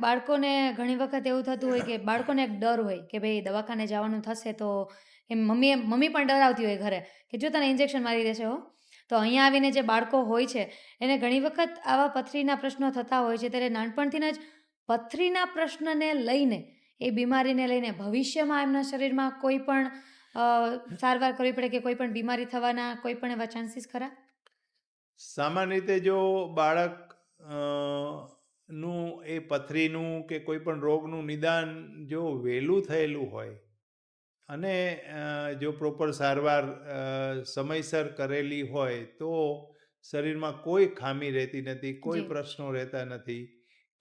બાળકોને ઘણી વખત એવું થતું હોય કે બાળકોને એક ડર હોય કે ભાઈ દવાખાને જવાનું થશે તો એમ મમ્મી પણ ડરાવતી હોય ઘરે કે જો તને ઇન્જેક્શન મારી દેશે હો. તો અહીંયા આવીને જે બાળકો હોય છે એને ઘણી વખત આવા પથરીના પ્રશ્નો થતા હોય છે, ત્યારે નાનપણથી જ પથરીના પ્રશ્નને લઈને, એ બીમારીને લઈને ભવિષ્યમાં એમના શરીરમાં કોઈ પણ સારવાર કરવી પડે કે કોઈ પણ બીમારી થવાના કોઈ પણ એવા ચાન્સીસ ખરા? સામાન્ય રીતે જો બાળક નું એ પથરીનું કે કોઈ પણ રોગનું નિદાન જો વહેલું થયેલું હોય અને જો પ્રોપર સારવાર સમયસર કરેલી હોય તો શરીરમાં કોઈ ખામી રહેતી નથી, કોઈ જી. પ્રશ્નો રહેતા નથી.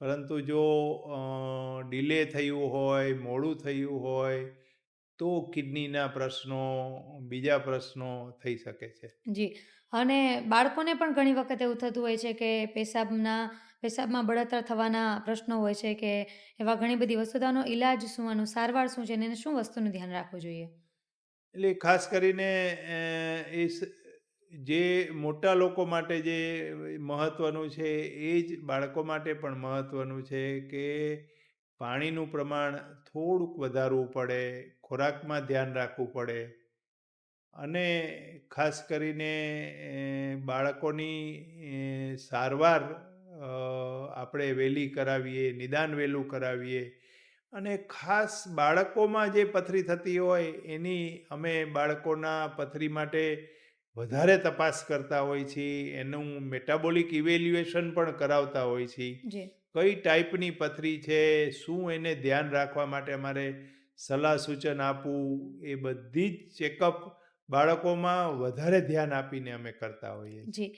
પરંતુ જો ડિલે થયું હોય, મોડું થયું હોય તો કિડનીના પ્રશ્નો, બીજા પ્રશ્નો થઈ શકે છે. જી. અને બાળકોને પણ ઘણી વખત એવું થતું હોય છે કે પેશાબમાં બળતરા થવાના પ્રશ્નો હોય છે કે એવા ઘણી બધી વસ્તુ, તો આનો ઈલાજ શું, આનું સારવાર શું છે અને એને શું વસ્તુનું ધ્યાન રાખવું જોઈએ? એટલે ખાસ કરીને જે મોટા લોકો માટે જે મહત્ત્વનું છે એ જ બાળકો માટે પણ મહત્ત્વનું છે કે પાણીનું પ્રમાણ થોડુંક વધારવું પડે, ખોરાકમાં ધ્યાન રાખવું પડે અને ખાસ કરીને બાળકોની સારવાર આપણે વહેલી કરાવીએ, નિદાન વહેલું કરાવીએ અને ખાસ બાળકોમાં જે પથરી થતી હોય એની અમે બાળકોના પથરી માટે વધારે તપાસ કરતા હોય છીએ, એનું મેટાબોલિક ઇવેલ્યુએશન પણ કરાવતા હોય છીએ. જી. કઈ ટાઈપની પથરી છે, શું એને ધ્યાન રાખવા માટે અમારે સલાહ સૂચન આપવું, એ બધી જ ચેકઅપ બાળકોમાં વધારે ધ્યાન આપીને અમે કરતા હોઈએ છીએ. જી.